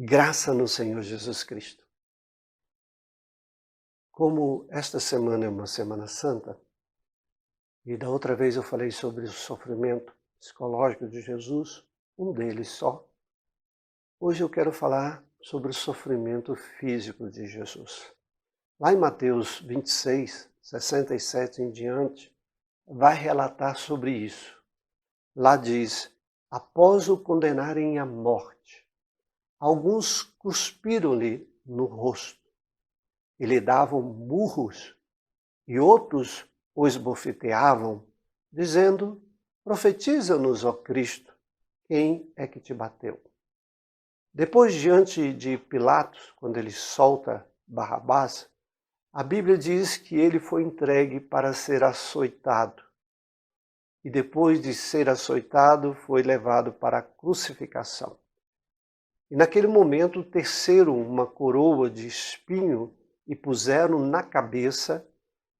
Graça no Senhor Jesus Cristo. Como esta semana é uma Semana Santa, e da outra vez eu falei sobre o sofrimento psicológico de Jesus, um deles só, hoje eu quero falar sobre o sofrimento físico de Jesus. Lá em Mateus 26, 67 em diante, vai relatar sobre isso. Lá diz: após o condenarem à morte, alguns cuspiram-lhe no rosto e lhe davam murros, e outros o esbofeteavam, dizendo: profetiza-nos, ó Cristo, quem é que te bateu? Depois, diante de Pilatos, quando ele solta Barrabás, a Bíblia diz que ele foi entregue para ser açoitado. E depois de ser açoitado, foi levado para a crucificação. E naquele momento teceram uma coroa de espinho e puseram na cabeça,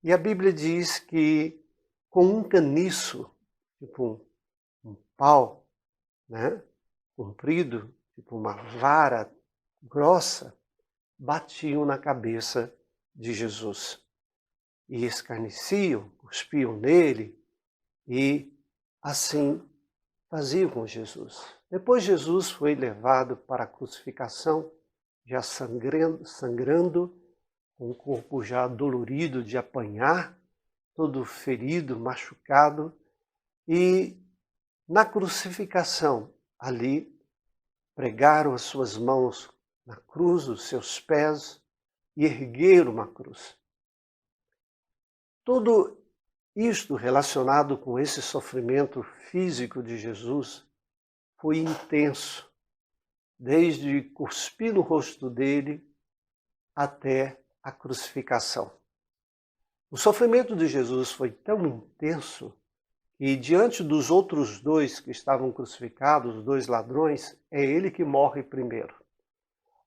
e a Bíblia diz que com um caniço, tipo um pau, comprido, tipo uma vara grossa, batiam na cabeça de Jesus. E escarneciam, cuspiam nele, e assim faziam com Jesus. Depois Jesus foi levado para a crucificação, já sangrando, com o corpo já dolorido de apanhar, todo ferido, machucado. E na crucificação, ali, pregaram as suas mãos na cruz, os seus pés, e ergueram uma cruz. Tudo isto relacionado com esse sofrimento físico de Jesus foi intenso, desde cuspir no rosto dele até a crucificação. O sofrimento de Jesus foi tão intenso que, diante dos outros dois que estavam crucificados, os dois ladrões, é ele que morre primeiro.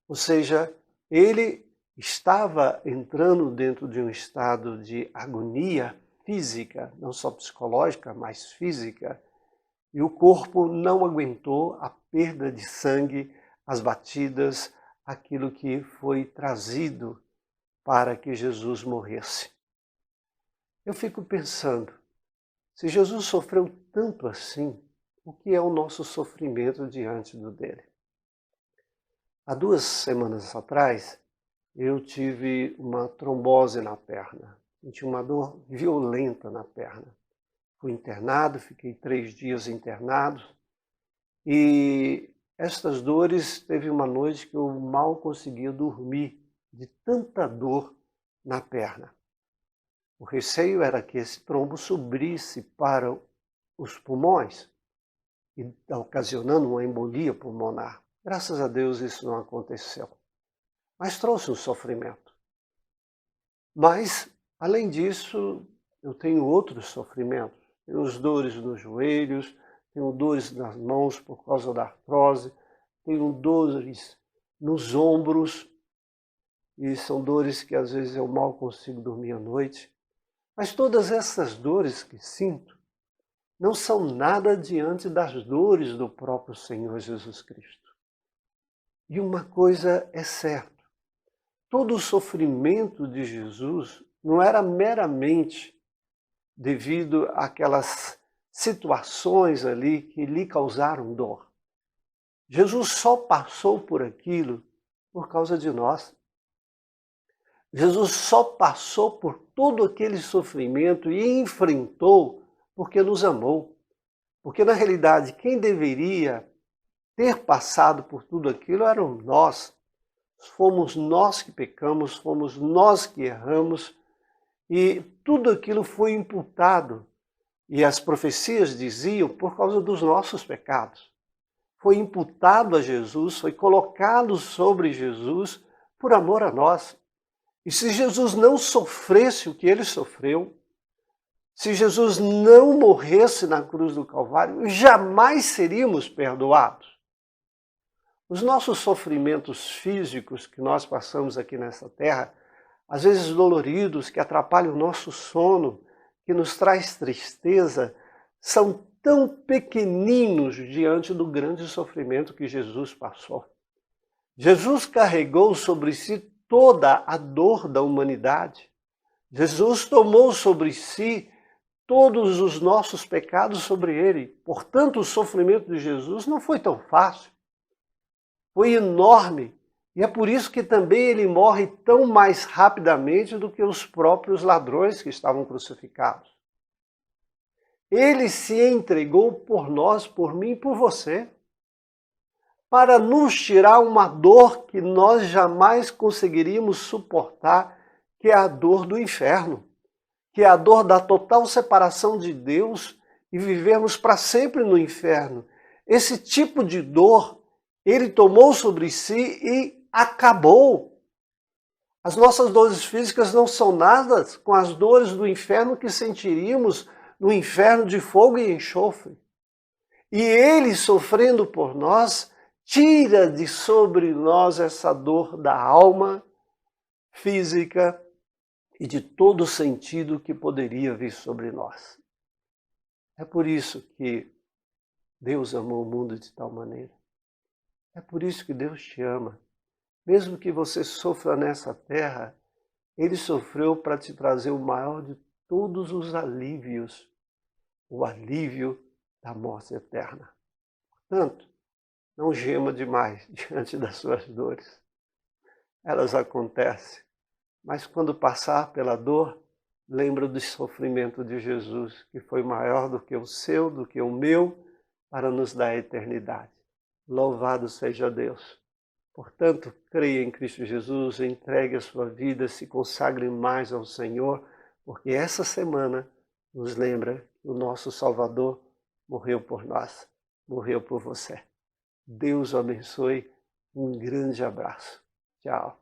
Ou seja, ele estava entrando dentro de um estado de agonia física, não só psicológica, mas física, e o corpo não aguentou a perda de sangue, as batidas, aquilo que foi trazido para que Jesus morresse. Eu fico pensando, se Jesus sofreu tanto assim, o que é o nosso sofrimento diante do dele? Há 2 semanas atrás, eu tive uma trombose na perna. Senti uma dor violenta na perna. Fui internado, fiquei 3 dias internado. E estas dores, teve uma noite que eu mal conseguia dormir, de tanta dor na perna. O receio era que esse trombo subisse para os pulmões, e ocasionando uma embolia pulmonar. Graças a Deus isso não aconteceu. Mas trouxe um sofrimento. Mas, além disso, eu tenho outros sofrimentos. Tenho as dores nos joelhos, tenho dores nas mãos por causa da artrose, tenho dores nos ombros, e são dores que às vezes eu mal consigo dormir à noite. Mas todas essas dores que sinto não são nada diante das dores do próprio Senhor Jesus Cristo. E uma coisa é certa, todo o sofrimento de Jesus não era meramente devido àquelas situações ali que lhe causaram dor. Jesus só passou por aquilo por causa de nós. Jesus só passou por todo aquele sofrimento e enfrentou porque nos amou. Porque, na realidade, quem deveria ter passado por tudo aquilo eram nós. Fomos nós que pecamos, fomos nós que erramos, e tudo aquilo foi imputado. E as profecias diziam por causa dos nossos pecados. Foi imputado a Jesus, foi colocado sobre Jesus por amor a nós. E se Jesus não sofresse o que ele sofreu, se Jesus não morresse na cruz do Calvário, jamais seríamos perdoados. Os nossos sofrimentos físicos que nós passamos aqui nessa terra, às vezes doloridos, que atrapalham o nosso sono, que nos traz tristeza, são tão pequeninos diante do grande sofrimento que Jesus passou. Jesus carregou sobre si toda a dor da humanidade. Jesus tomou sobre si todos os nossos pecados sobre ele. Portanto, o sofrimento de Jesus não foi tão fácil. Foi enorme. E é por isso que também ele morre tão mais rapidamente do que os próprios ladrões que estavam crucificados. Ele se entregou por nós, por mim e por você, para nos tirar uma dor que nós jamais conseguiríamos suportar, que é a dor do inferno, que é a dor da total separação de Deus e vivermos para sempre no inferno. Esse tipo de dor, ele tomou sobre si e acabou. As nossas dores físicas não são nada com as dores do inferno que sentiríamos no inferno de fogo e enxofre. E ele, sofrendo por nós, tira de sobre nós essa dor da alma física e de todo sentido que poderia vir sobre nós. É por isso que Deus amou o mundo de tal maneira. É por isso que Deus te ama. Mesmo que você sofra nessa terra, ele sofreu para te trazer o maior de todos os alívios, o alívio da morte eterna. Portanto, não gema demais diante das suas dores. Elas acontecem, mas quando passar pela dor, lembra do sofrimento de Jesus, que foi maior do que o seu, do que o meu, para nos dar a eternidade. Louvado seja Deus. Portanto, creia em Cristo Jesus, entregue a sua vida, se consagre mais ao Senhor, porque essa semana nos lembra que o nosso Salvador morreu por nós, morreu por você. Deus o abençoe. Um grande abraço. Tchau.